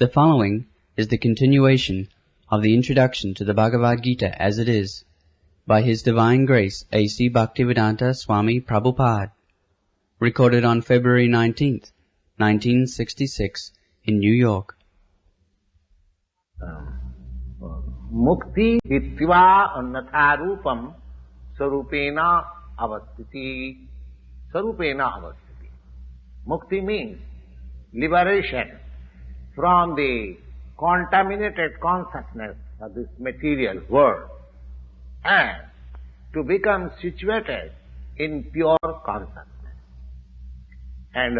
The following is the continuation of the introduction to the Bhagavad Gita as it is, by His Divine Grace A.C. Bhaktivedanta Swami Prabhupada, recorded on February 19th, 1966, in New York. Mukti hitva annatha rupam sarupena avastiti. Sarupena avastiti. Mukti means liberation from the contaminated consciousness of this material world and to become situated in pure consciousness. And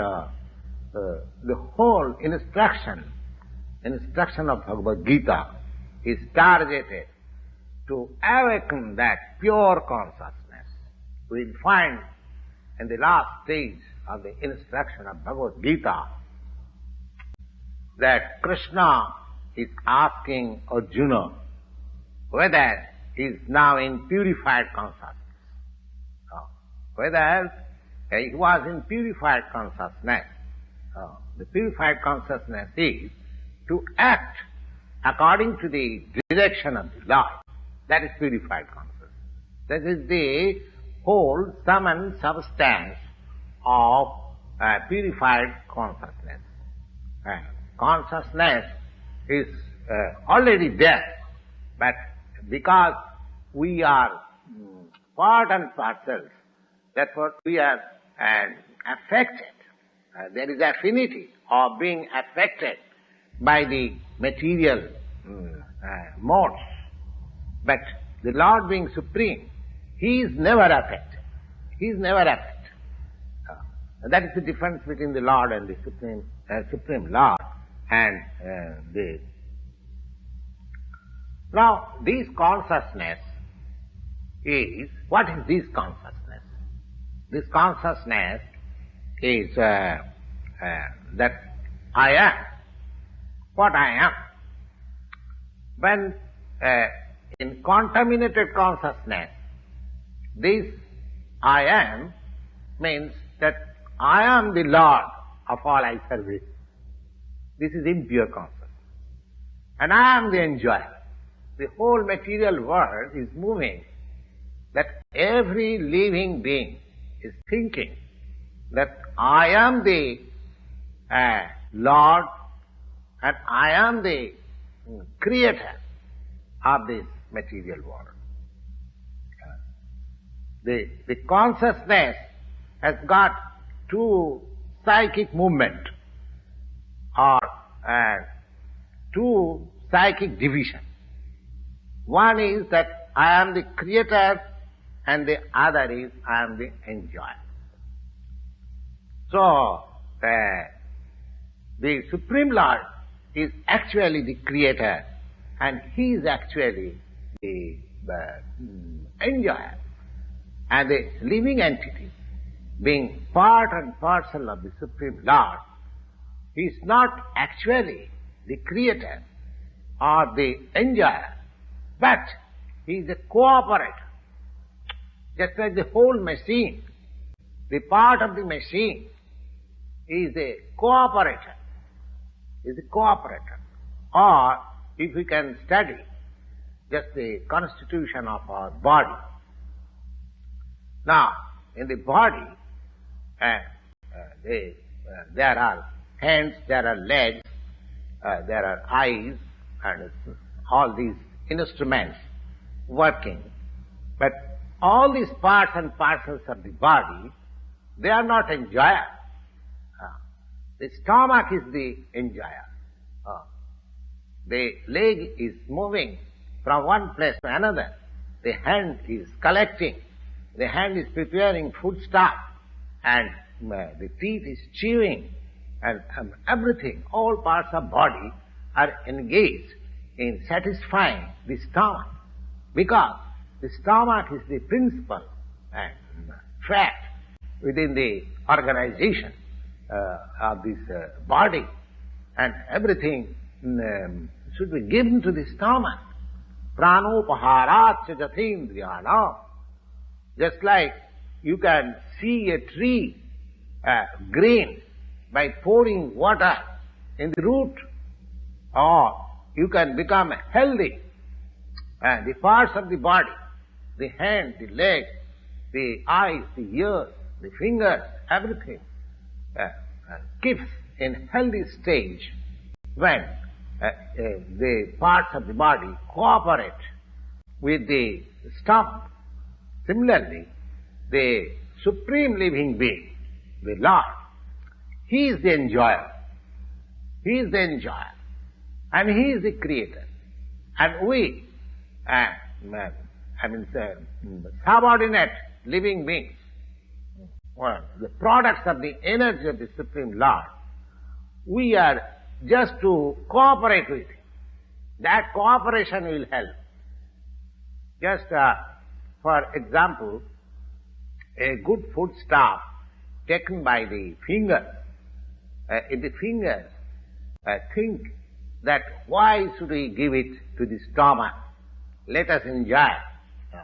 the whole instruction of Bhagavad Gita is targeted to awaken that pure consciousness. We will find in the last stage of the instruction of Bhagavad Gita that Krishna is asking Arjuna whether he is now in purified consciousness. Whether he was in purified consciousness. The purified consciousness is to act according to the direction of the Lord. That is purified consciousness. That is the whole sum and substance of purified consciousness. Consciousness is already there, but because we are part and parcels, therefore we are affected. There is affinity of being affected by the material modes. But the Lord being supreme, He is never affected. He is never affected. That is the difference between the Lord and the Supreme Lord and the... Now, this consciousness is... What is this consciousness? This consciousness is that I am. What I am. When in contaminated consciousness, this I am means that I am the Lord of all I service. This is impure consciousness. And I am the enjoyer. The whole material world is moving, that every living being is thinking that I am the Lord and I am the creator of this material world. The consciousness has got two psychic movements or two psychic divisions. One is that I am the creator and the other is I am the enjoyer. So, the Supreme Lord is actually the creator and He is actually the enjoyer. And the living entity, being part and parcel of the Supreme Lord, He is not actually the creator or the enjoyer, but He is a cooperator. Just like the whole machine, the part of the machine is a cooperator, Or if we can study just the constitution of our body. Now, in the body, there are hands, there are legs, there are eyes, and all these instruments working. But all these parts and parcels of the body, they are not enjoyer. The stomach is the enjoyer. The leg is moving from one place to another. The hand is collecting. The hand is preparing foodstuff. And the teeth is chewing. And everything, all parts of body are engaged in satisfying the stomach. Because the stomach is the principal fact within the organization of this body. And everything should be given to the stomach. Pranopaharat jathendriyana. Just like you can see a tree green by pouring water in the root. or you can become healthy. The parts of the body, the hand, the leg, the eyes, the ears, the fingers, everything keeps in healthy stage when the parts of the body cooperate with the stomach. Similarly, the Supreme Living Being, the Lord, He is the enjoyer. He is the enjoyer. And He is the creator. And we, subordinate living beings, the products of the energy of the Supreme Lord, we are just to cooperate with Him. That cooperation will help. Just for example, a good foodstuff taken by the fingers, if the fingers think that why should we give it to the stomach? Let us enjoy. No.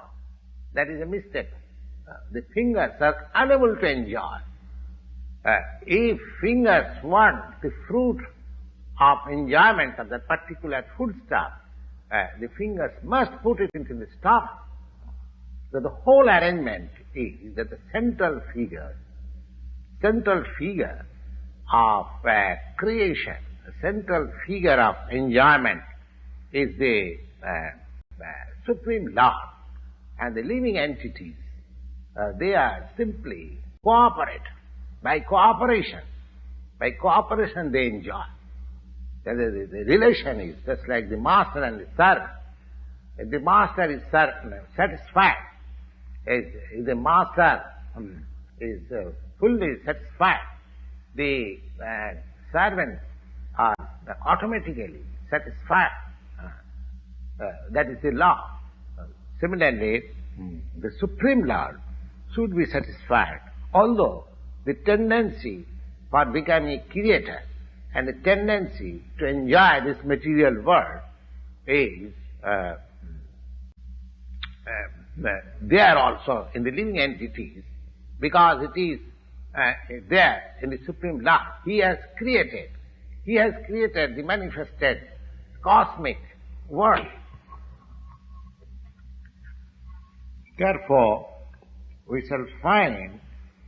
That is a mistake. The fingers are unable to enjoy. If fingers want the fruit of enjoyment of that particular foodstuff, the fingers must put it into the stomach. So the whole arrangement is that the central figure of creation, the central figure of enjoyment is the Supreme Lord. And the living entities, they are simply cooperate. By cooperation they enjoy. The relation is just like the master and the servant. If the master is satisfied, if the master is fully satisfied, the servants are automatically satisfied. That is the law. Similarly, the Supreme Lord should be satisfied, although the tendency for becoming a creator and the tendency to enjoy this material world is there also in the living entities, because it is there in the Supreme Lord. He has created the manifested cosmic world. Therefore, we shall find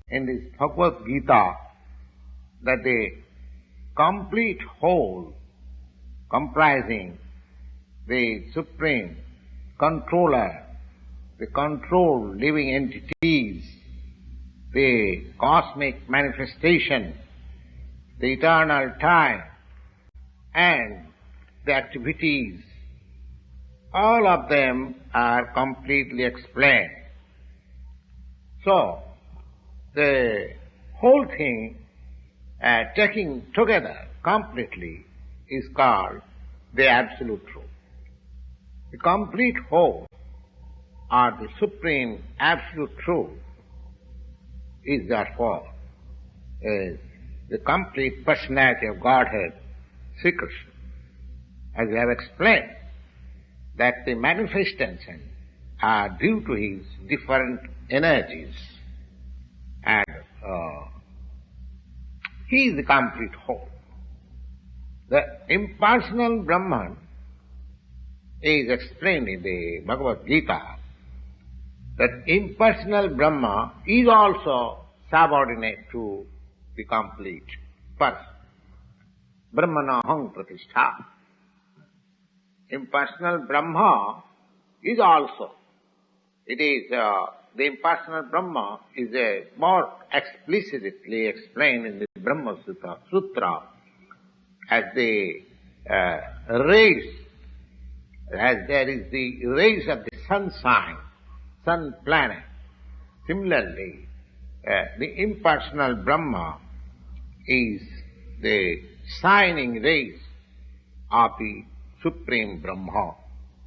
in this Bhagavad Gita that the complete whole comprising the Supreme Controller, the controlled living entities, the cosmic manifestation, the eternal time, and the activities, all of them are completely explained. So, the whole thing taken together completely is called the Absolute Truth. The complete whole, or the Supreme Absolute Truth, is therefore the complete personality of Godhead, Sri Krishna. As we have explained, that the manifestations are due to His different energies, and He is the complete whole. The impersonal Brahman is explained in the Bhagavad Gita, that impersonal Brahma is also subordinate to the complete person. Brahmanaham pratishtha. Impersonal Brahma is also, the impersonal Brahma is more explicitly explained in the Brahma Sutra as the rays, as there is the rays of the sunshine, sun planet. Similarly, the impersonal Brahma is the shining rays of the Supreme Brahma,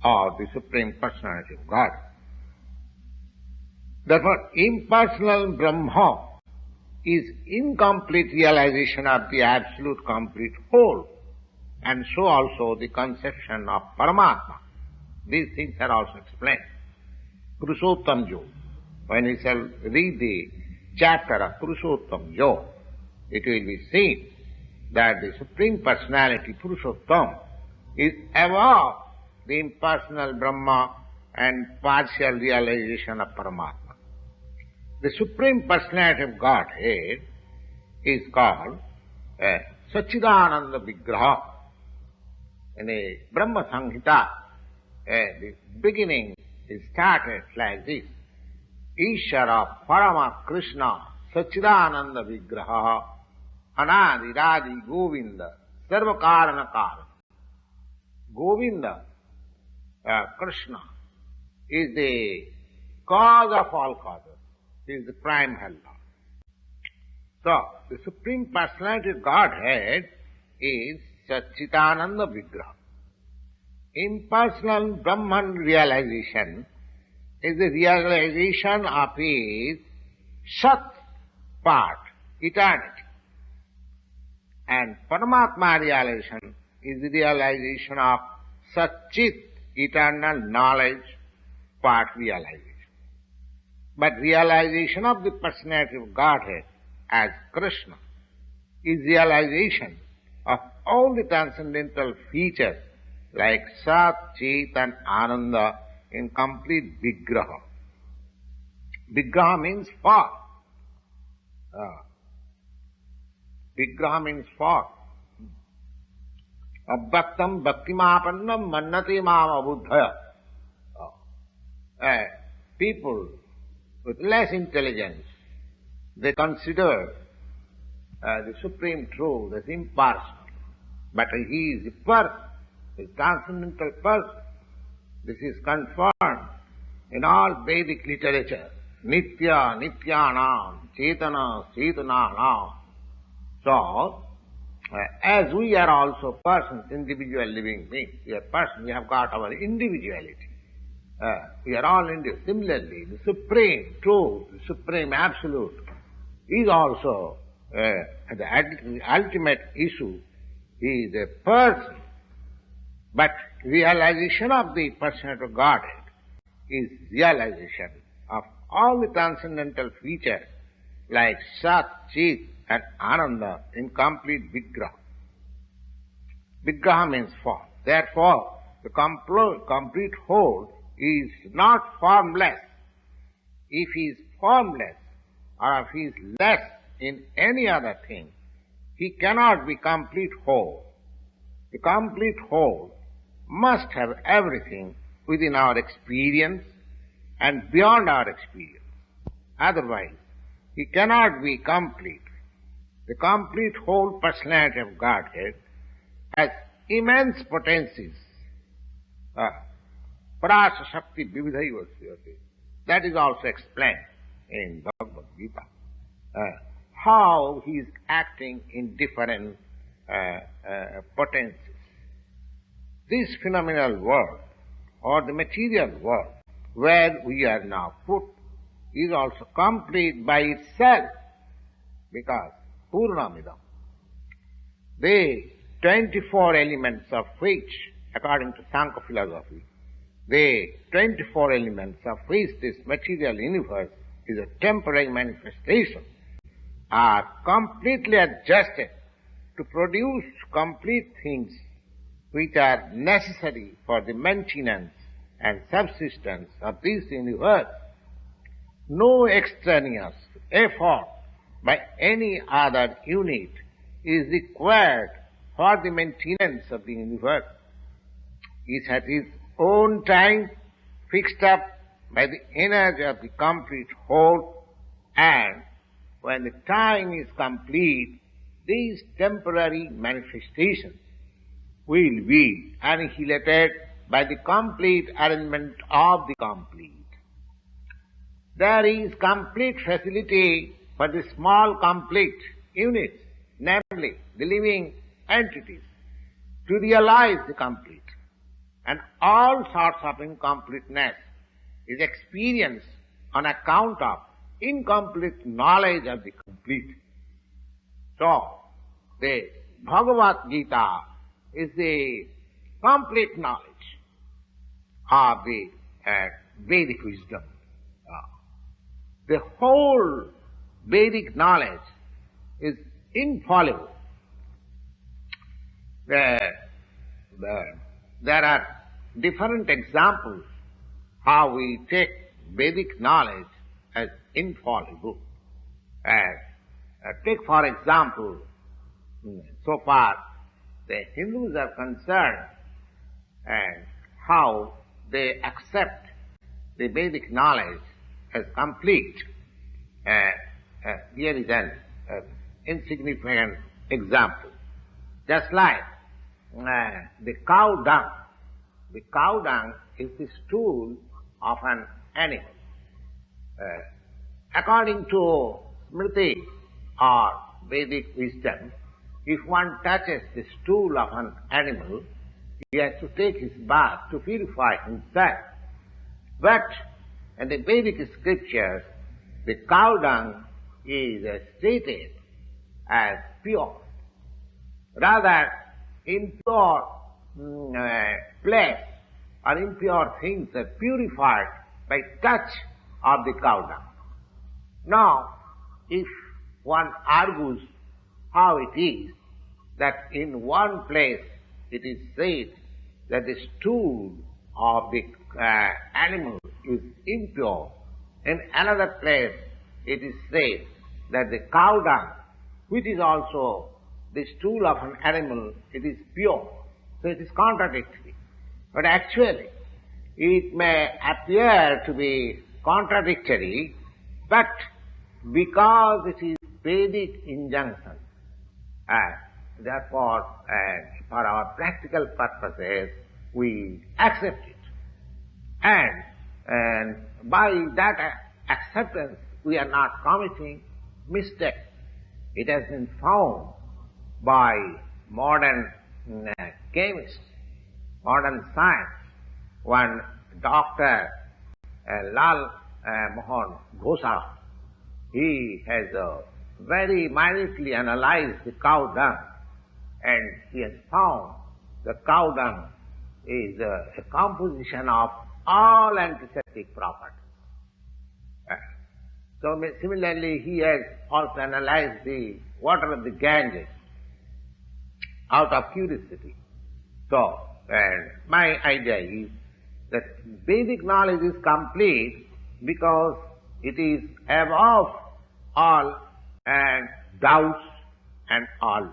or the Supreme Personality of God. Therefore, impersonal Brahma is incomplete realization of the absolute complete whole, and so also the conception of Paramatma. These things are also explained. Purushottam Yoga. When we shall read the chapter of Purushottam Yoga, it will be seen that the Supreme Personality, Purushottam, is above the impersonal Brahma and partial realization of Paramatma. The Supreme Personality of Godhead is called Satchidananda Vigraha. In a Brahma Sankhya, the beginning is started like this. Ishara Parama Krishna Satchidananda Vigraha Anadi Radi Govinda Sarvakarana Karana. Govinda, Krishna, is the cause of all causes. He is the primal law. So, the Supreme Personality of Godhead is Satchidananda Vigraha. Impersonal Brahman realization is the realization of his Sat part, eternity. And Paramatma realization is the realization of Satchit, eternal knowledge, part realization. But realization of the personality of Godhead as Krishna is realization of all the transcendental features like Sat, Chit and Ananda in complete Vigraha. Vigraha means form. Vigraha means form. Abhaktam bhaktimapannam mannati mam abuddhaya. People with less intelligence, they consider the Supreme Truth as impersonal. But he is a person, a transcendental person. This is confirmed in all Vedic literature. Nitya, Nityanam, Chetana, Chetananam. So, as we are also persons, individual living beings, we are persons, we have got our individuality. We are all individual. Similarly, the Supreme Truth, the Supreme Absolute is also the ultimate issue. He is a person. But realization of the personality of Godhead is realization of all the transcendental features like Sat, Chit and Ananda in complete Vigraha. Vigraha means form. Therefore, the complete whole is not formless. If he is formless or if he is less in any other thing, he cannot be complete whole. The complete whole must have everything within our experience and beyond our experience. Otherwise, he cannot be complete. The complete whole personality of Godhead has immense potencies. Parasa Shakti Vividhaiva Sriyate. That is also explained in Bhagavad Gita. How he is acting in different potencies. This phenomenal world, or the material world, where we are now put, is also complete by itself, because Purnamidam. The 24 elements of which, according to Sankhya philosophy, the 24 elements of which this material universe is a temporary manifestation, are completely adjusted to produce complete things which are necessary for the maintenance and subsistence of this universe. No extraneous effort by any other unit is required for the maintenance of the universe. It has its own time fixed up by the energy of the complete whole, and when the time is complete, these temporary manifestations will be annihilated by the complete arrangement of the complete. There is complete facility for the small complete units, namely the living entities, to realize the complete. And all sorts of incompleteness is experienced on account of incomplete knowledge of the complete. So, the Bhagavad Gita is the complete knowledge of the Vedic wisdom. The whole Vedic knowledge is infallible. The there are different examples how we take Vedic knowledge as infallible. Take for example, so far the Hindus are concerned and how they accept the Vedic knowledge as complete. Here is an insignificant example. Just like the cow dung. The cow dung is the stool of an animal. According to Smriti or Vedic wisdom, if one touches the stool of an animal, he has to take his bath to purify himself. But in the Vedic scriptures, the cow dung is stated as pure. Rather, impure place or impure things are purified by touch of the cow dung. Now, if one argues how it is that in one place it is said that the stool of the animal is impure, in another place it is said that the cow dung, which is also the stool of an animal, it is pure. So it is contradictory. But actually, it may appear to be contradictory, but because it is Vedic injunction, therefore, for our practical purposes, we accept it. And by that acceptance, we are not committing mistake. It has been found by modern chemists, modern science. One Dr. Lal Mohan Ghosa, he has very minutely analyzed the cow dung, and he has found the cow dung is a composition of all antiseptic properties. So similarly, he has also analyzed the water of the Ganges out of curiosity. So, my idea is that Vedic knowledge is complete because it is above all doubts and all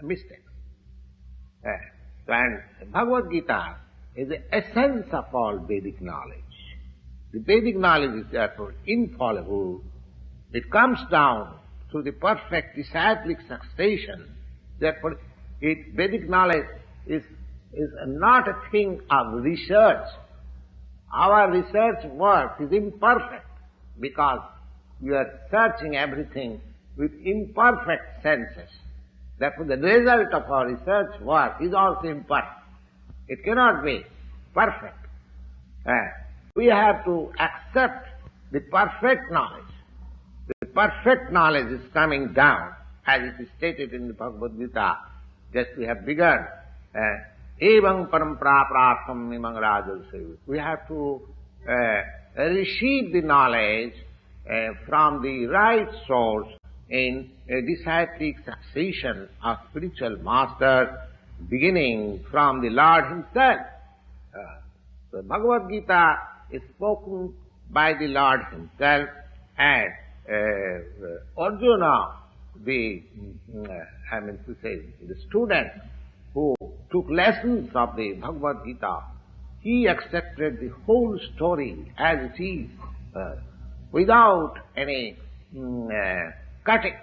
mistakes. And Bhagavad Gita is the essence of all Vedic knowledge. The Vedic knowledge is therefore infallible. It comes down to the perfect disciplic succession. Therefore, Vedic knowledge is not a thing of research. Our research work is imperfect because we are searching everything with imperfect senses. Therefore, the result of our research work is also imperfect. It cannot be perfect. We have to accept the perfect knowledge. The perfect knowledge is coming down, as it is stated in the Bhagavad Gita. Just we have begun. Evang parampara prasam imang rajal. We have to receive the knowledge from the right source in a disciplic succession of spiritual masters, beginning from the Lord Himself. The Bhagavad Gita is spoken by the Lord Himself, and Arjuna, the student who took lessons of the Bhagavad Gita, he accepted the whole story as it is, without any cutting.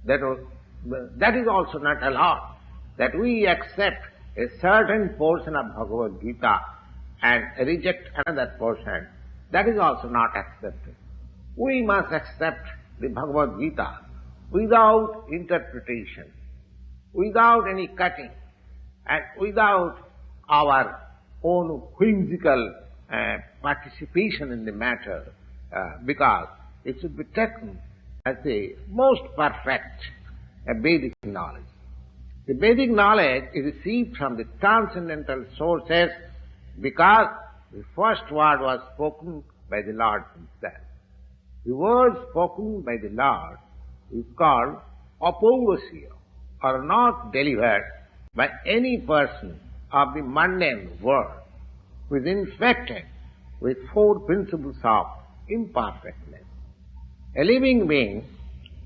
That is also not allowed, that we accept a certain portion of Bhagavad Gita and reject another portion. That is also not accepted. We must accept the Bhagavad Gita without interpretation, without any cutting, and without our own whimsical participation in the matter, because it should be taken as the most perfect Vedic knowledge. The Vedic knowledge is received from the transcendental sources because the first word was spoken by the Lord Himself. The word spoken by the Lord is called apaurasya, or not delivered by any person of the mundane world, who is infected with four principles of imperfectness. A living being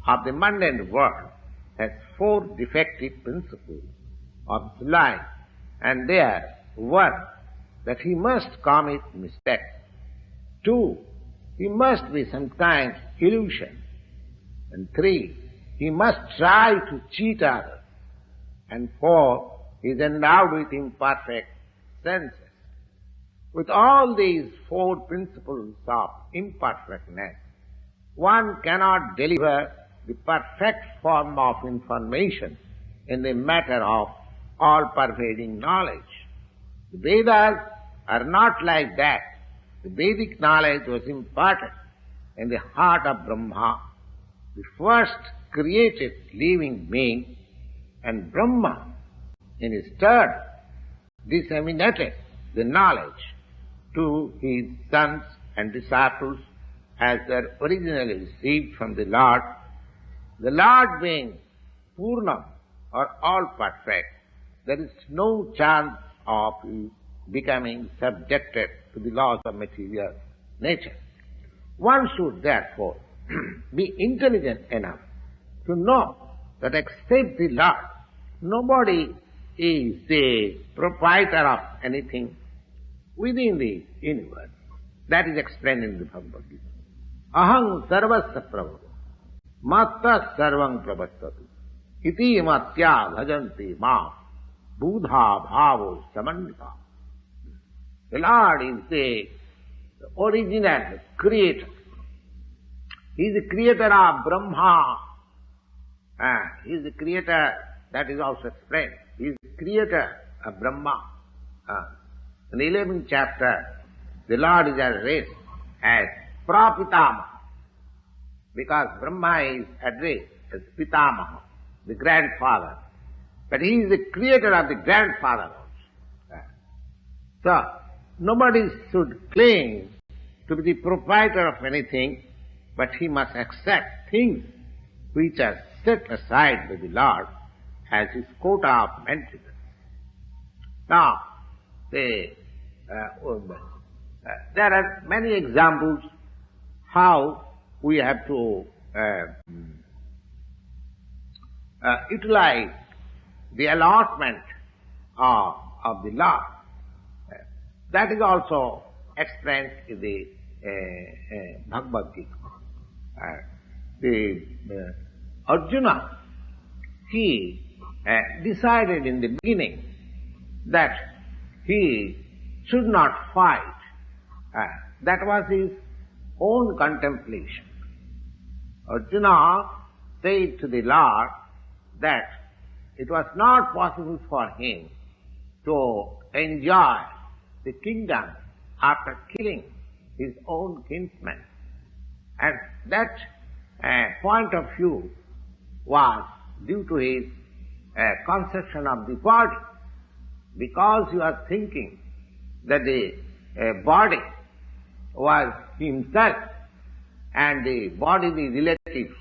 of the mundane world has four defective principles of his life, and they are: 1, that he must commit mistakes; 2, he must be sometimes illusion; and 3, he must try to cheat others; and 4, he is endowed with imperfect senses. With all these four principles of imperfectness, one cannot deliver the perfect form of information in the matter of all-pervading knowledge. The Vedas are not like that. The Vedic knowledge was imparted in the heart of Brahma, the first created living being, and Brahma, in his turn, disseminated the knowledge to his sons and disciples as they are originally received from the Lord. The Lord being Purnam, or all-perfect, there is no chance of his becoming subjected to the laws of material nature. One should therefore be intelligent enough to know that except the Lord, nobody is the proprietor of anything within the universe. That is explained in the Bhagavad Gita. Aham sarvasya prabhu, matta sarvam prabhastatu, iti matya bhajanti ma, buddha bhavo samannita. The Lord is the original creator. He is the creator of Brahma. He is the creator, that is also explained. He is the creator of Brahma. In the 11th chapter, the Lord is addressed as Prapitamaha, because Brahma is addressed as Pitamaha, the grandfather. But he is the creator of the grandfather also. So, nobody should claim to be the proprietor of anything, but he must accept things which are set aside by the Lord as his quota of maintenance. Now, there are many examples how we have to utilize the allotment of the Lord. That is also explained in the Bhagavad Gita. Arjuna, he decided in the beginning that he should not fight. That was his own contemplation. Arjuna said to the Lord that it was not possible for him to enjoy the kingdom after killing his own kinsmen. And that point of view was due to his conception of the body, because he was thinking that the body was himself and the bodily relatives,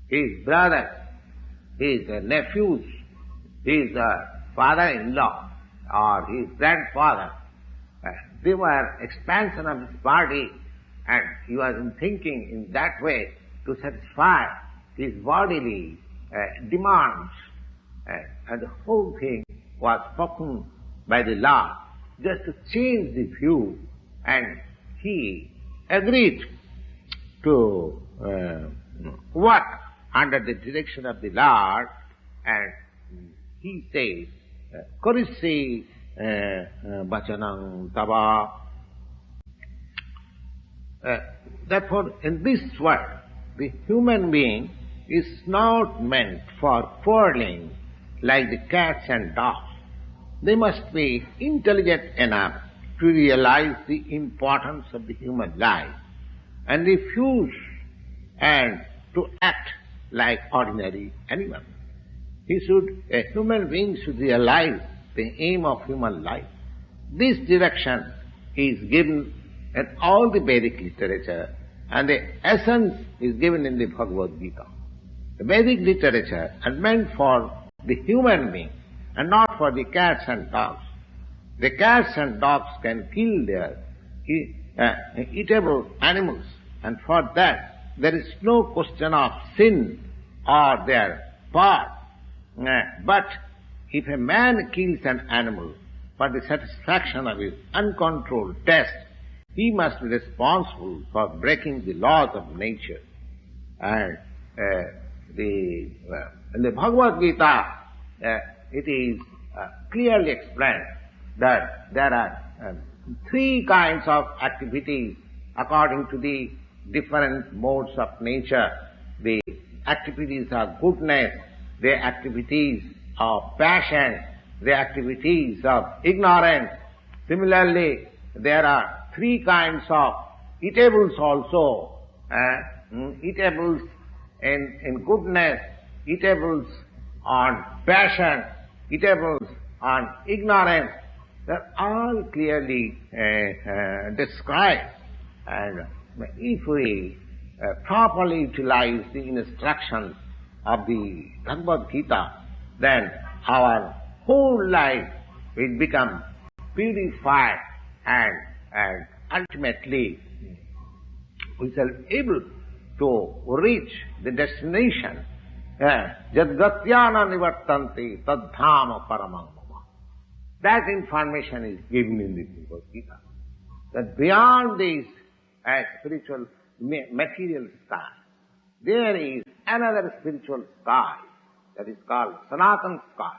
his brothers, his nephews, his father-in-law or his grandfather, they were expansion of his body, and he was thinking in that way to satisfy his bodily demands. And the whole thing was spoken by the Lord just to change the view, and he agreed to work under the direction of the Lord, and he says, Karisi Bachanam Tava. Therefore, in this world, the human being is not meant for quarreling like the cats and dogs. They must be intelligent enough to realize the importance of the human life and refuse and to act like ordinary animals. A human being should realize the aim of human life. This direction is given in all the Vedic literature, and the essence is given in the Bhagavad Gita. The Vedic literature is meant for the human being and not for the cats and dogs. The cats and dogs can kill their eatable animals, and for that there is no question of sin or their part. But if a man kills an animal for the satisfaction of his uncontrolled taste, he must be responsible for breaking the laws of nature. And in the Bhagavad Gita, it is clearly explained that there are three kinds of activities according to the different modes of nature. The activities of goodness, the activities of passion, the activities of ignorance. Similarly, there are three kinds of eatables also. Eatables in goodness, eatables on passion, eatables on ignorance. They're all clearly described. And if we properly utilize the instructions of the Bhagavad Gita, then our whole life will become purified, and ultimately we shall be able to reach the destination. Jadgatyana nivartanti tadhama paramam mama. That information is given in the Bhagavad Gita. That beyond this spiritual material sky, there is another spiritual sky that is called Sanatana sky.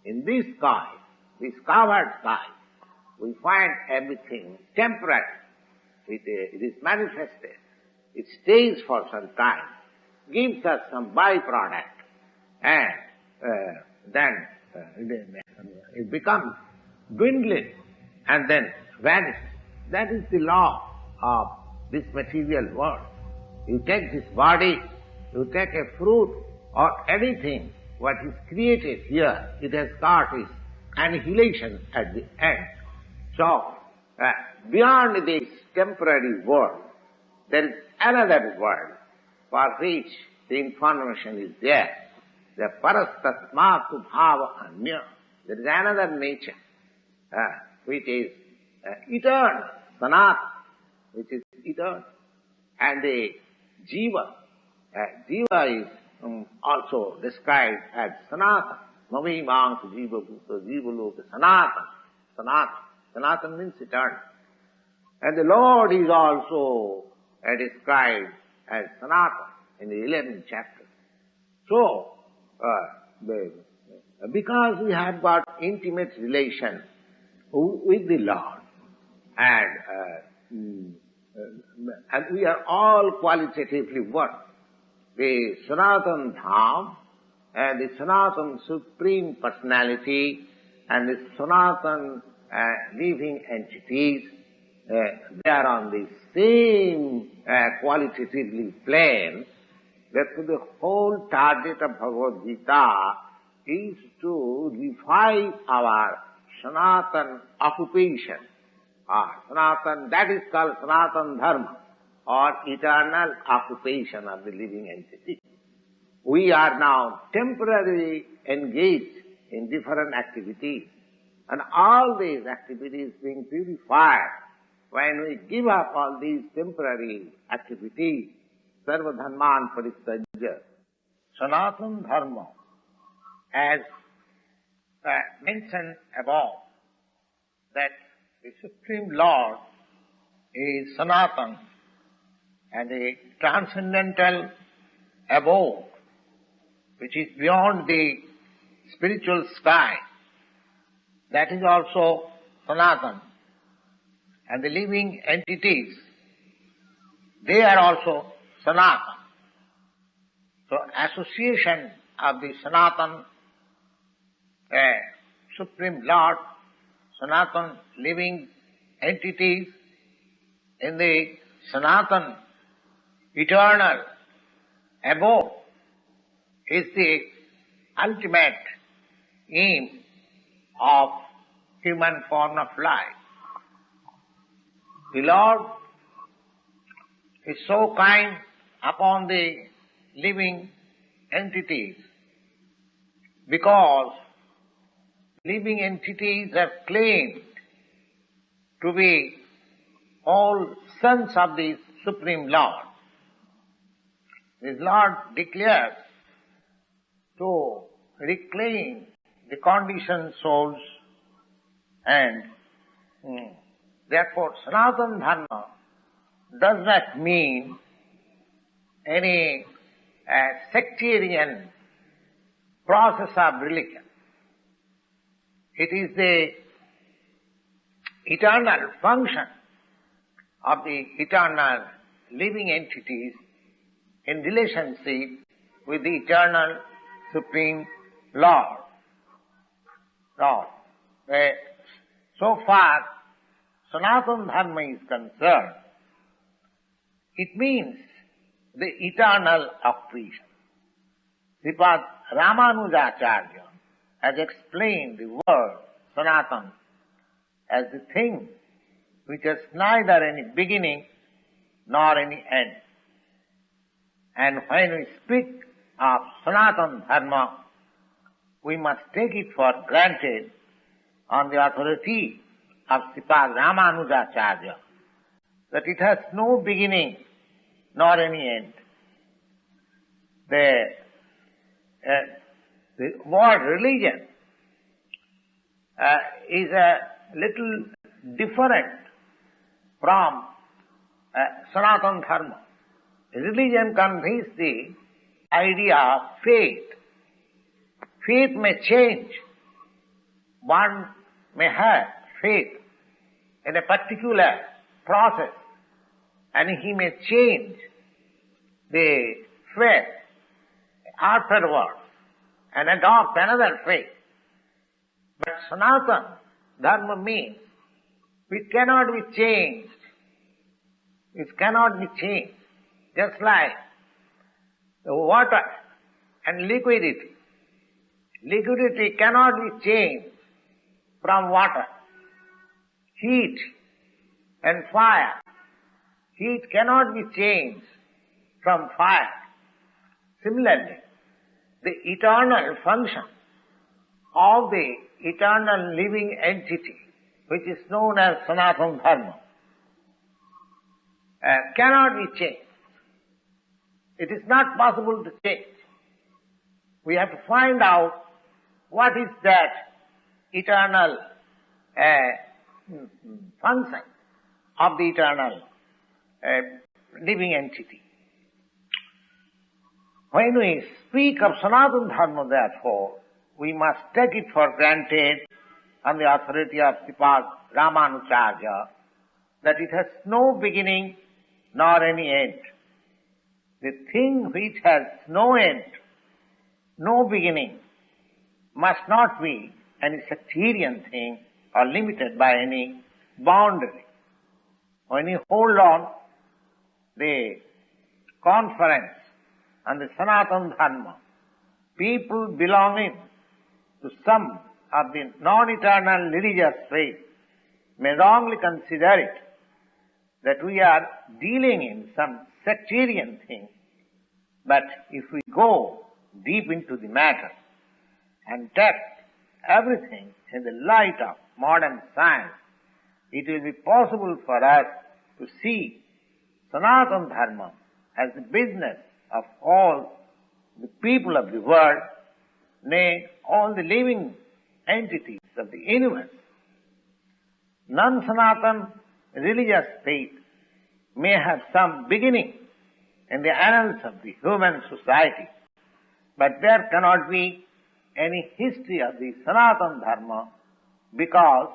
In this sky, this covered sky, we find everything temporary. It is manifested. It stays for some time, gives us some byproduct, and then it becomes dwindling and then vanishes. That is the law of this material world. You take this body, you take a fruit or anything, what is created here, it has got its annihilation at the end. So, beyond this temporary world, there is another world for which the information is there. The parastatmatu bhava anya. There is another nature, which is eternal, sanat, which is eternal. And the jiva, jiva is also described as sanatana. Navimang jiva bhuta jiva loka sanatana. Sanatana. Sanatana means eternal. And the Lord is also described as Sanatana in the 11th chapter. So, because we have got intimate relation with the Lord, and we are all qualitatively one, the Sanatana Dham and the Sanatana Supreme Personality and the Sanatana living entities, they are on the same qualitatively plane. Therefore, the whole target of Bhagavad Gita is to revive our Sanatana occupation, Sanatana, that is called Sanatana Dharma, or eternal occupation of the living entity. We are now temporarily engaged in different activities, and all these activities being purified. When we give up all these temporary activities, sarva dharman paristajya, Sanatana Dharma, as mentioned above, that the Supreme Lord is Sanatana, and the transcendental abode, which is beyond the spiritual sky, that is also Sanatana. And the living entities, they are also Sanatana. So association of the Sanatana Supreme Lord, Sanatana living entities in the Sanatana eternal abode is the ultimate aim of human form of life. The Lord is so kind upon the living entities because living entities have claimed to be all sons of the Supreme Lord. This Lord declares to reclaim the conditioned souls, and therefore Sanatana Dharma does not mean any sectarian process of religion. It is the eternal function of the eternal living entities in relationship with the eternal Supreme Lord. So far Sanatana Dharma is concerned, it means the eternal accretion. Sripad Ramanujacharya has explained the word Sanatana as the thing which has neither any beginning nor any end. And when we speak of Sanatana Dharma, we must take it for granted on the authority of Sripad Ramanujacharya that it has no beginning nor any end. The word religion is a little different from Sanatana Dharma. Religion conveys the idea of faith. Faith may change. One may have faith in a particular process, and he may change the faith afterwards and adopt another faith. But Sanatana Dharma means it cannot be changed. It cannot be changed. Just like the water and liquidity. Liquidity cannot be changed from water. Heat and fire. Heat cannot be changed from fire. Similarly, the eternal function of the eternal living entity, which is known as Sanatana Dharma, cannot be changed. It is not possible to change. We have to find out what is that eternal function of the eternal living entity. When we speak of Sanatana Dharma, therefore, we must take it for granted on the authority of Sripad Ramanujacharya that it has no beginning nor any end. The thing which has no end, no beginning, must not be any sectarian thing or limited by any boundary. When you hold on the conference on the Sanatana Dharma, people belonging to some of the non-eternal religious faith may wrongly consider it that we are dealing in some sectarian thing. But if we go deep into the matter and test everything in the light of modern science, it will be possible for us to see Sanatana Dharma as the business of all the people of the world, nay, all the living entities of the universe. Non-Sanatana religious faith may have some beginning in the annals of the human society, but there cannot be any history of the Sanatana Dharma because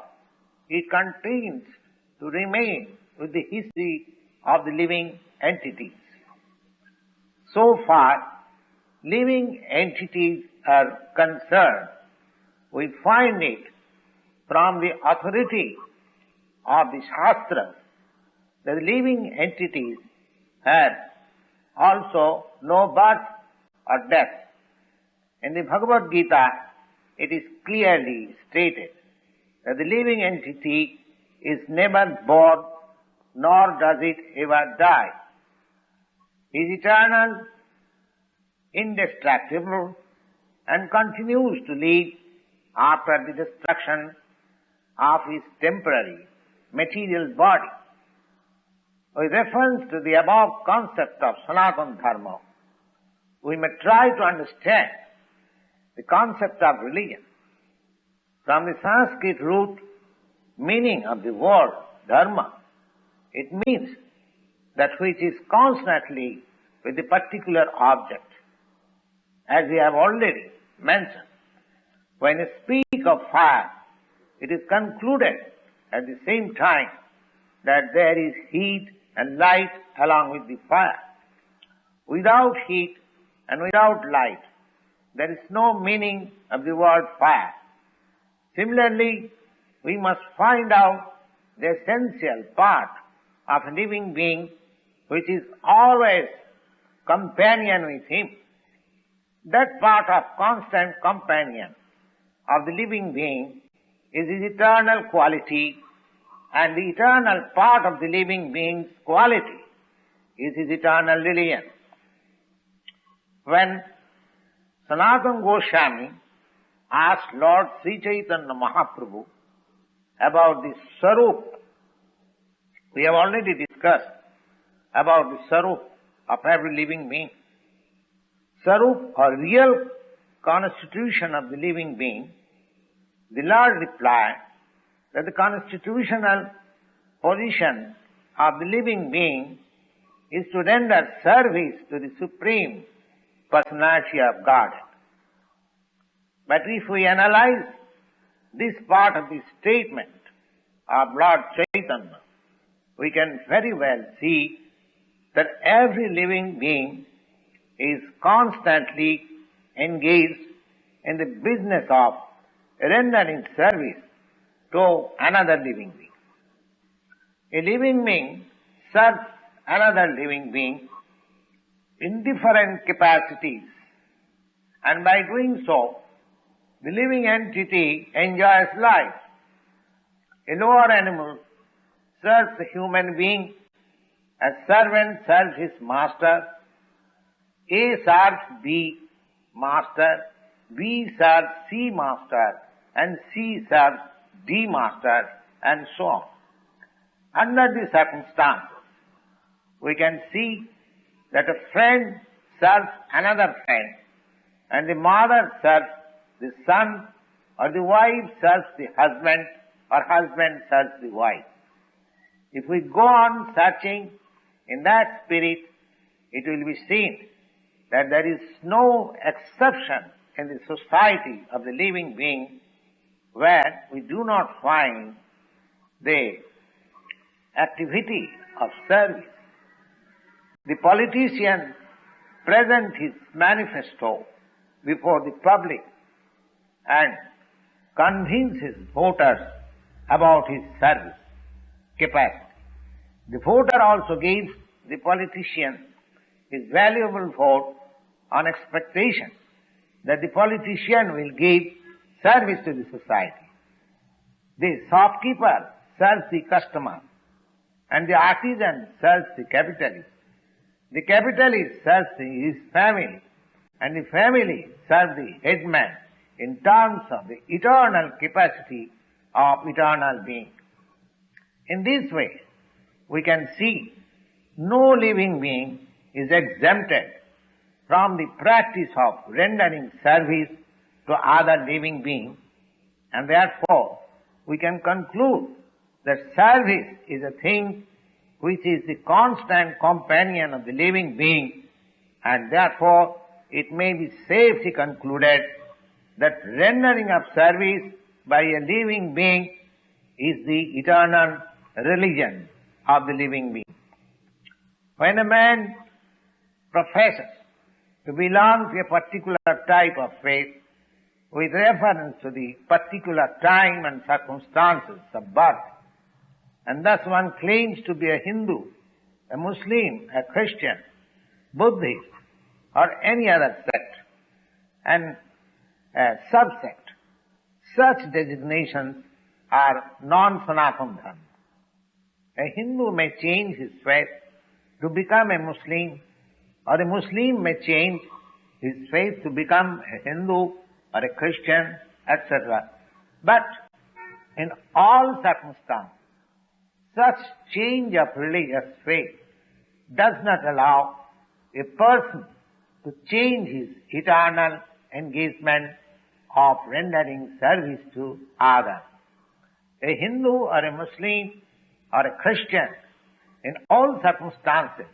it continues to remain with the history of the living entities. So far, living entities are concerned, we find it from the authority of the Shastras that the living entities have also no birth or death. In the Bhagavad Gita, it is clearly stated that the living entity is never born nor does it ever die. He is eternal, indestructible, and continues to live after the destruction of his temporary material body. With reference to the above concept of Sanatana Dharma, we may try to understand the concept of religion. From the Sanskrit root meaning of the word dharma, it means that which is constantly with a particular object. As we have already mentioned, when we speak of fire, it is concluded at the same time that there is heat and light along with the fire. Without heat and without light, there is no meaning of the word fire. Similarly, we must find out the essential part of a living being which is always companion with him. That part of constant companion of the living being is his eternal quality, and the eternal part of the living being's quality is his eternal religion. When Sanatana Goswami asked Lord Sri Chaitanya Mahaprabhu about the Sarup, we have already discussed about the Sarup of every living being. Sarup, or real constitution of the living being, the Lord replied that the constitutional position of the living being is to render service to the Supreme Personality of Godhead. But if we analyze this part of the statement of Lord Chaitanya, we can very well see that every living being is constantly engaged in the business of rendering service to another living being. A living being serves another living being in different capacities, and by doing so, the living entity enjoys life. A lower animal serves a human being, a servant serves his master, A serves B master, B serves C master, and C serves D master, and so on. Under these circumstances, we can see that a friend serves another friend, and the mother serves the son, or the wife serves the husband, or husband serves the wife. If we go on searching in that spirit, it will be seen that there is no exception in the society of the living being where we do not find the activity of service. The politician presents his manifesto before the public and convinces voters about his service capacity. The voter also gives the politician his valuable vote on expectation that the politician will give service to the society. The shopkeeper serves the customer, and the artisan serves the capitalist. The capitalist serves his family, and the family serves the headman in terms of the eternal capacity of eternal being. In this way, we can see no living being is exempted from the practice of rendering service to other living beings, and therefore we can conclude that service is a thing which is the constant companion of the living being, and therefore it may be safely concluded that rendering of service by a living being is the eternal religion of the living being. When a man professes to belong to a particular type of faith with reference to the particular time and circumstances of birth, and thus one claims to be a Hindu, a Muslim, a Christian, Buddhist, or any other sect, and a subsect, such designations are non-Sanatana Dharma. A Hindu may change his faith to become a Muslim, or a Muslim may change his faith to become a Hindu or a Christian, etc. But in all circumstances, such change of religious faith does not allow a person to change his eternal engagement of rendering service to others. A Hindu or a Muslim or a Christian, in all circumstances,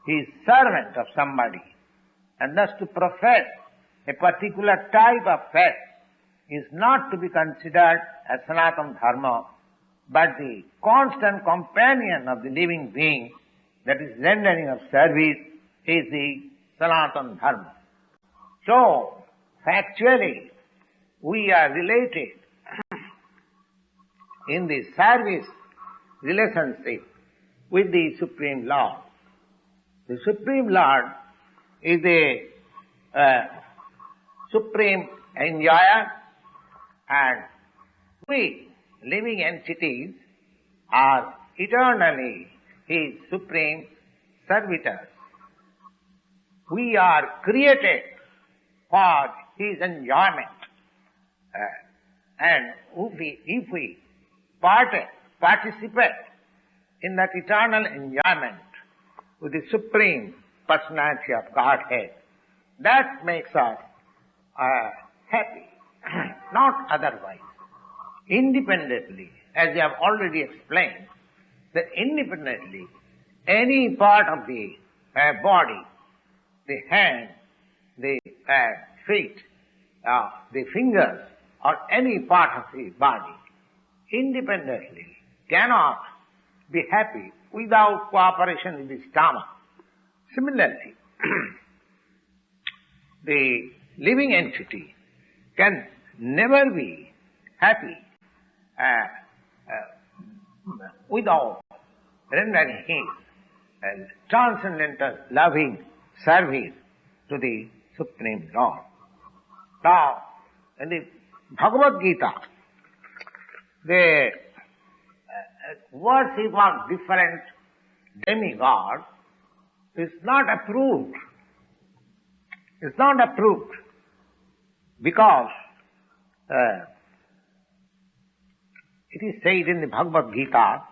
he is servant of somebody. And thus to profess a particular type of faith is not to be considered as Sanatana Dharma, but the constant companion of the living being, that is rendering of service, is the Sanatana Dharma. So, factually, we are related in the service relationship with the Supreme Lord. The Supreme Lord is the supreme enjoyer, and we, living entities, are eternally His supreme servitors. We are created for His enjoyment. And if we participate in that eternal enjoyment with the Supreme Personality of Godhead, that makes us happy, not otherwise. Independently, as I have already explained, that independently, any part of the body, the hand, the feet, the fingers, or any part of the body, independently cannot be happy without cooperation with the stomach. Similarly, the living entity can never be happy without rendering his transcendental loving service to the Supreme Lord. Now, in the Bhagavad Gita, the worship of different demigods is not approved. It's not approved because it is said in the Bhagavad Gita,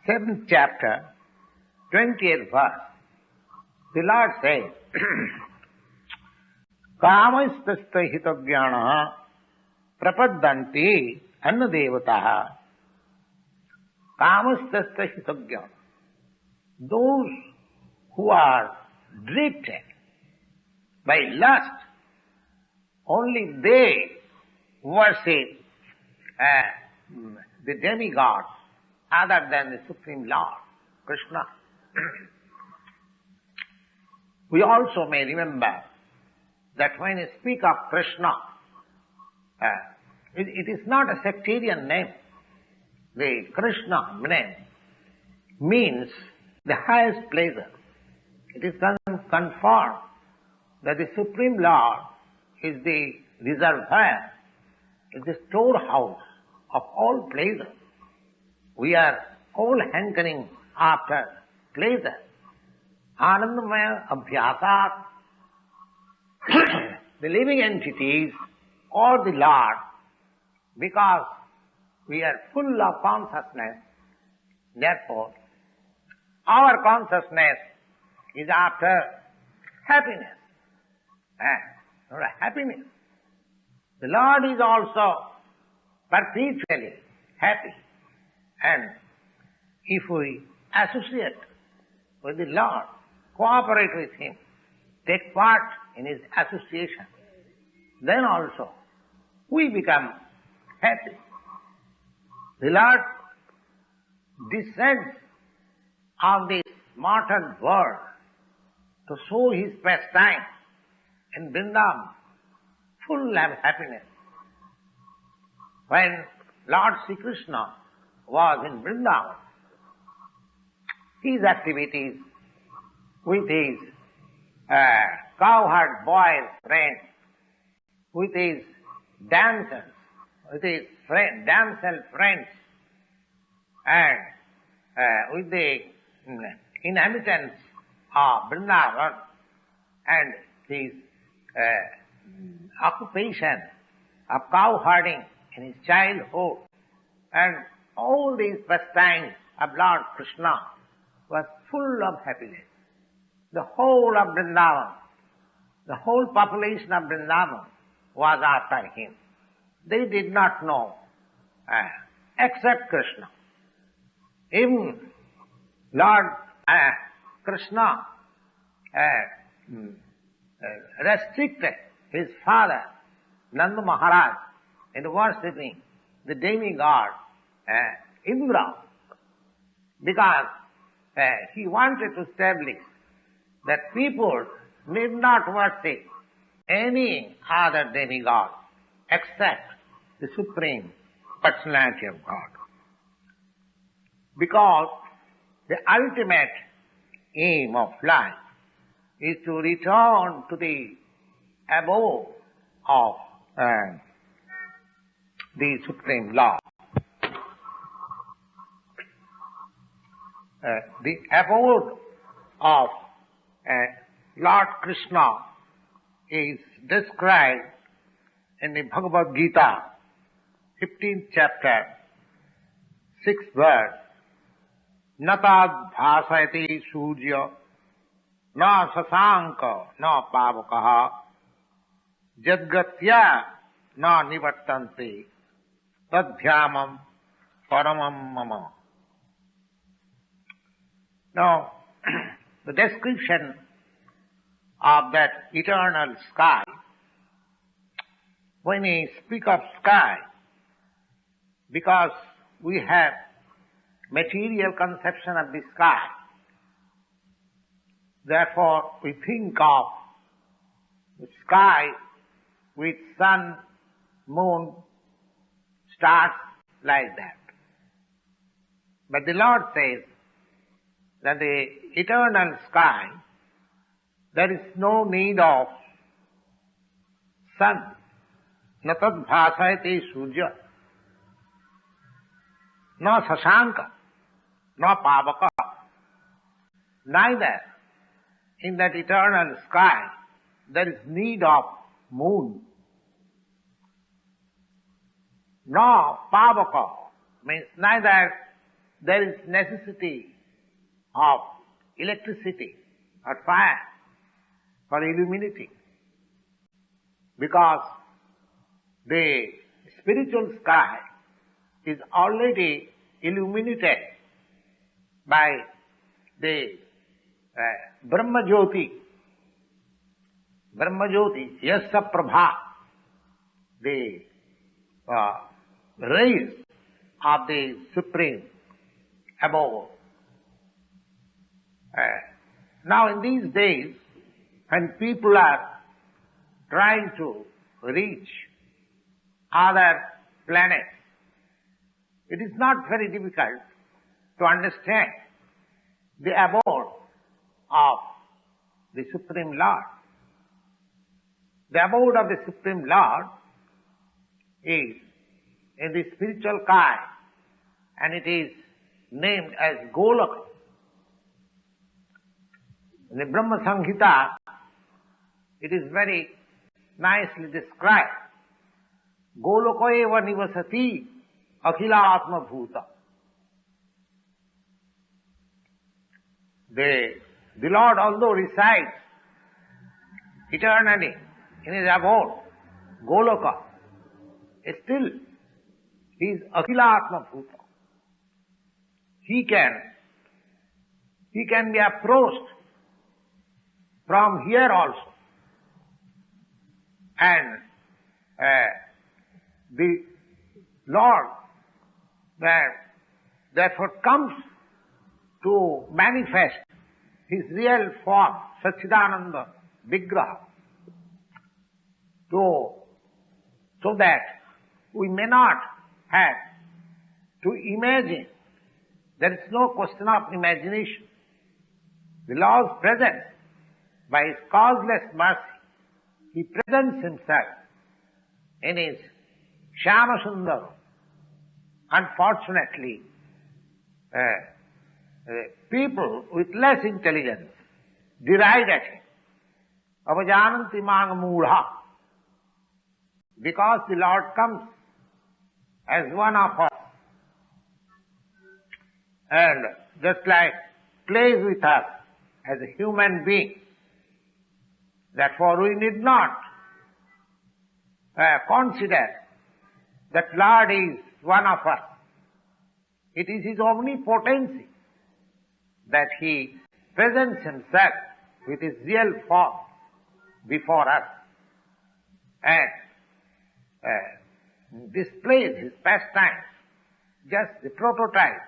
7th chapter, 20th verse, the Lord says, Kamastasya hitagyana prapaddanti annadevataha. Kamastasya hitagyana. Those who are drifted by lust, only they worship the demigods other than the Supreme Lord, Krishna. We also may remember that when you speak of Krishna, it is not a sectarian name. The Krishna name means the highest pleasure. It is confirmed that the Supreme Lord is the reservoir, is the storehouse of all pleasure. We are all hankering after pleasure. Anandamaya abhyasat. The living entities or the Lord, because we are full of consciousness, therefore our consciousness is after happiness. Happiness. The Lord is also perpetually happy. And if we associate with the Lord, cooperate with Him, take part in His association, then also we become happy. The Lord descends on this mortal world to show His pastime in Vrindavan, full of happiness. When Lord Sri Krishna was in Vrindavan, his activities with his cowherd boy friends, with his dancers, with his damsel friends, and with the inhabitants of Vrindavan, and his occupation of cow herding in his childhood, and all these pastimes of Lord Krishna was full of happiness. The whole of Vrindavan, the whole population of Vrindavan was after him. They did not know except Krishna. Even Lord Krishna restricted his father, Nanda Maharaj, in worshipping the demigod Indra, because he wanted to establish that people need not worship any other demigod except the Supreme Personality of God. Because the ultimate aim of life is to return to the abode of the Supreme Lord. The abode of Lord Krishna is described in the Bhagavad Gita, 15th chapter, 6th verse. Natad bhasayati surya na sasanka na pavakaha jadgatya na nivartante tadhyamam paramam mama. Now, the description of that eternal sky, when we speak of sky, because we have material conception of the sky, therefore we think of the sky with sun, moon, stars, like that. But the Lord says that the eternal sky, there is no need of sun. Natad bhasayate surya, no sasanka, no pavaka. Neither in that eternal sky there is need of moon. No pavaka means neither there is necessity of electricity or fire for illuminating, because the spiritual sky is already illuminated by the Brahma Jyoti, Yasya Prabha, the rays of the Supreme above. Now in these days, when people are trying to reach other planets, it is not very difficult to understand the abode of the Supreme Lord. The abode of the Supreme Lord is in the spiritual sky, and it is named as Golaka. In the Brahma Sankhya, it is very nicely described. Golaka eva nivasati akhila atma bhuta. The Lord, although resides eternally in his abode, Golaka, still he is akhila atma bhuta. He can be approached from here also. And the Lord therefore comes to manifest his real form, Satchidananda Vigraha, so that we may not have to imagine. There is no question of imagination. The Lord's presence, by his causeless mercy, he presents himself in his Shyama Sundara. Unfortunately, people with less intelligence deride at him. Avajananti mang moodha. Because the Lord comes as one of us, and just like plays with us as a human being. Therefore we need not consider that Lord is one of us. It is His omnipotency that He presents Himself with His real form before us and displays His pastimes, just the prototype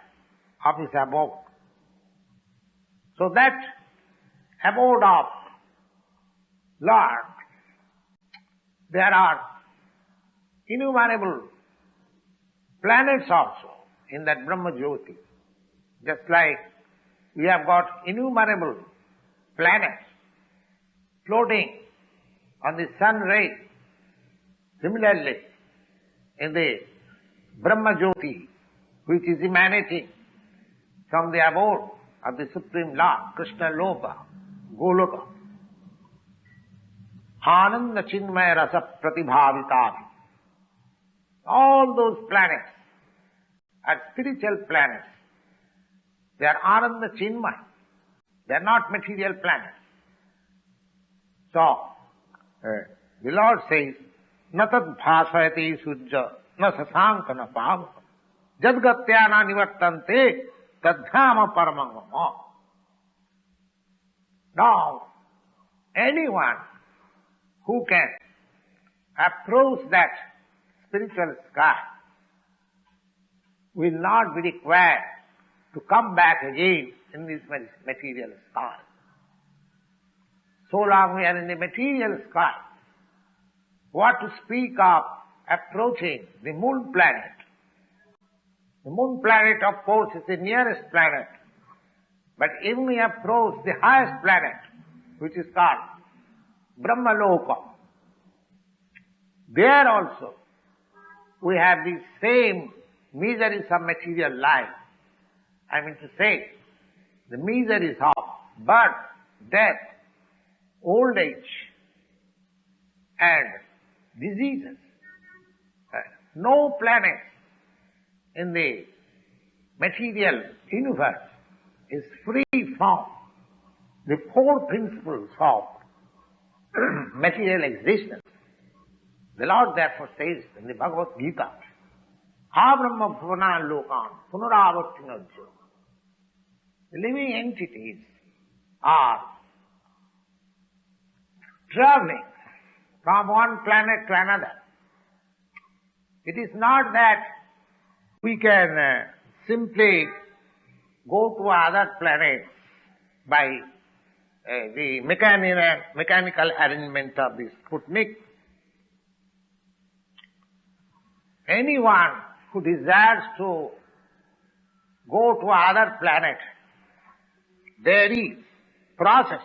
of His abode. So that abode of Lord, there are innumerable planets also in that Brahma Jyoti. Just like we have got innumerable planets floating on the sun rays. Similarly, in the Brahma Jyoti, which is emanating from the abode of the Supreme Lord, Krishna Loka, Goloka, Ananda Chinmaya Rasa Pratibhavitani. All those planets are spiritual planets. They are Ananda Chinmaya. They are not material planets. So, the Lord says, na tad bhasayati sujja, na sasanka na pava, jadgatyana nivartante, tadhyama paramangama. Now, anyone who can approach that spiritual sky will not be required to come back again in this material sky. So long we are in the material sky, what to speak of approaching the moon planet? The moon planet, of course, is the nearest planet, but even we approach the highest planet, which is called Brahmaloka. There also we have the same miseries of material life. I mean to say, the miseries of birth, death, old age, and diseases. No planet in the material universe is free from the four principles of material existence. The Lord therefore says in the Bhagavad Gita, Ha Brahma Bhavanan Lokan Punaravartinajyo. The living entities are traveling from one planet to another. It is not that we can simply go to other planets by the mechanical arrangement of the Sputnik. Anyone who desires to go to other planet, there is process.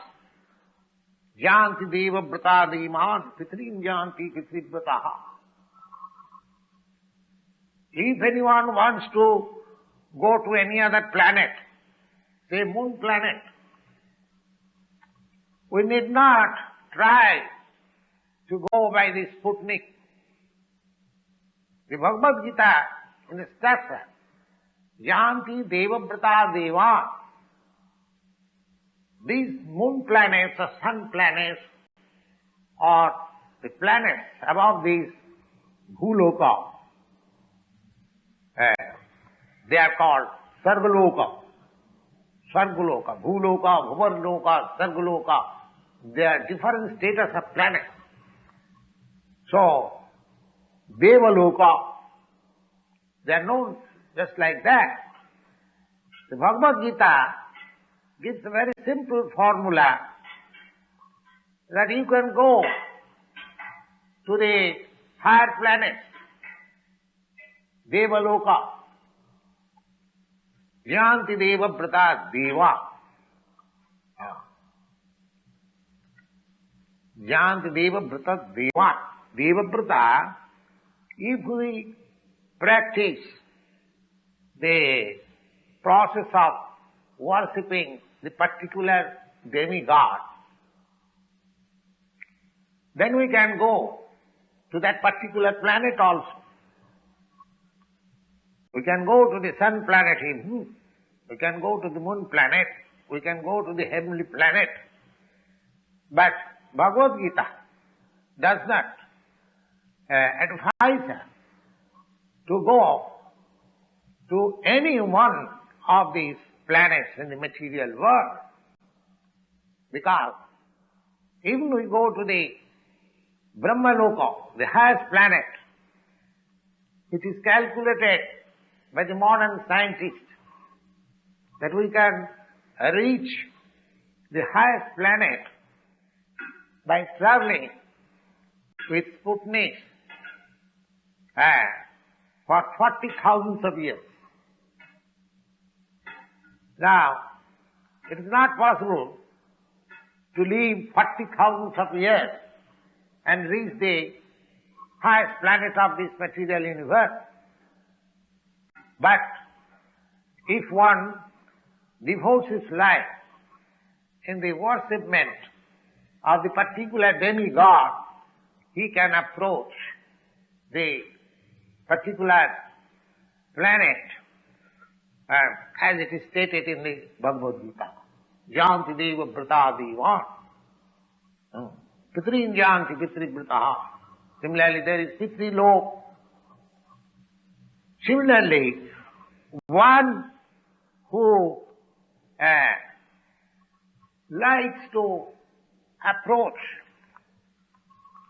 Janti deva brata devan pitrim janti pitri brataha. If anyone wants to go to any other planet, say moon planet, we need not try to go by the Sputnik. The Bhagavad Gita in the Shastra, Janti deva brata devan. These moon planets or sun planets or the planets above these Bhuloka, they are called Sargaloka. Sargaloka, Bhuloka, Bhuvarloka, Sargaloka. They are different status of planets. So, Devaloka, they are known just like that. The Bhagavad Gita gives a very simple formula that you can go to the higher planets, Devaloka, Janti Deva Brata Deva. Janti Deva Brata Deva. Deva Brata, if we practice the process of worshipping the particular demigod, then we can go to that particular planet also. We can go to the sun planet in We can go to the moon planet, we can go to the heavenly planet. But Bhagavad Gita does not advise us to go to any one of these planets in the material world. Because even we go to the Brahmaloka, the highest planet, it is calculated by the modern scientists that we can reach the highest planet by traveling with Sputnik for 40,000 of years. Now, it is not possible to live 40,000 of years and reach the highest planet of this material universe. But if one devotes his life in the worshipment of the particular demigod, he can approach the particular planet as it is stated in the Bhagavad Gita. Janti deva brata devan. Pitrin janti pitri brataha. Similarly, there is pitri lok. Similarly, one who likes to approach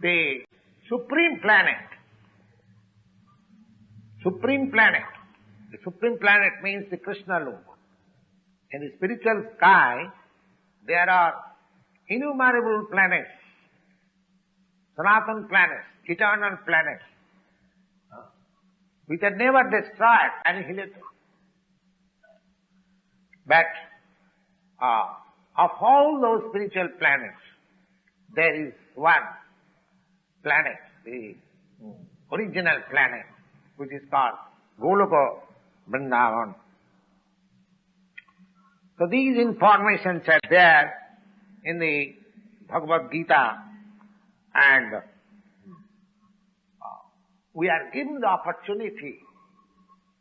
the supreme planet. Supreme planet. The supreme planet means the Krishna Loka. In the spiritual sky, there are innumerable planets, Sanatan planets, eternal planets, which are never destroyed, annihilated. But of all those spiritual planets, there is one planet, the original planet, which is called Goloka Vrindavan. So these informations are there in the Bhagavad Gita, and we are given the opportunity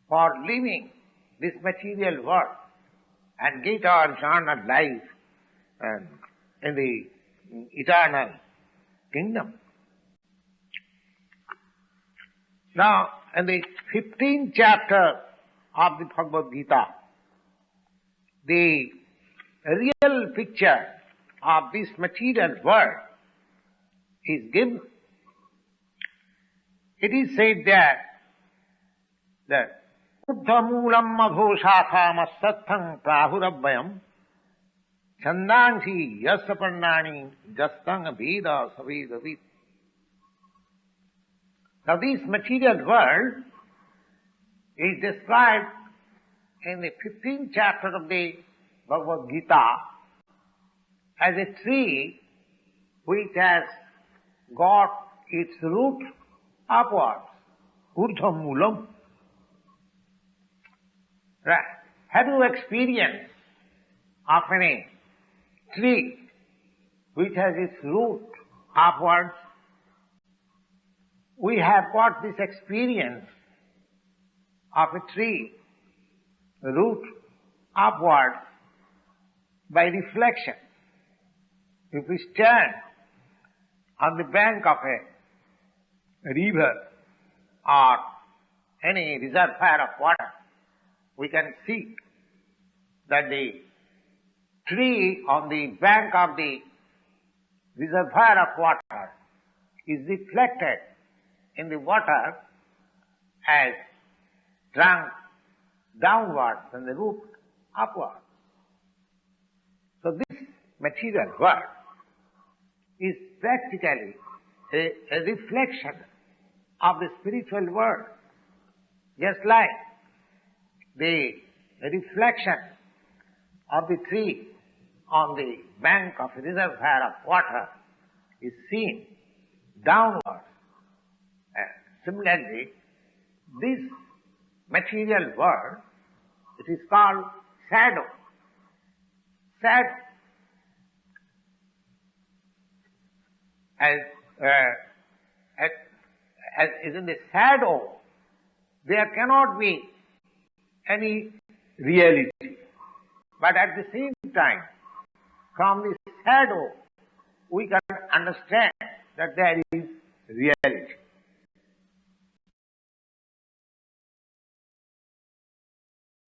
for living this material world and get our eternal life in the eternal kingdom. Now, in the 15th chapter of the Bhagavad Gita, the real picture of this material world is given. It is said there that Uddhamulam madhoshakam sattang prahurabhyam chandansi yasaparnani jastang veda savedavid. Now this material world is described in the 15th chapter of the Bhagavad Gita as a tree which has got its root upwards, urdhva moolam. Right. Have you experienced of any tree which has its root upwards? We have got this experience of a tree root upwards by reflection. If we stand on the bank of a river or any reservoir of water, we can see that the tree on the bank of the reservoir of water is reflected in the water as trunk downwards and the root upwards. So this material world is practically a reflection of the spiritual world, just like the reflection of the tree on the bank of a reservoir of water is seen downwards. Similarly, this material world, it is called shadow. Shadow. As is in the shadow, there cannot be any reality. But at the same time, from the shadow, we can understand that there is reality.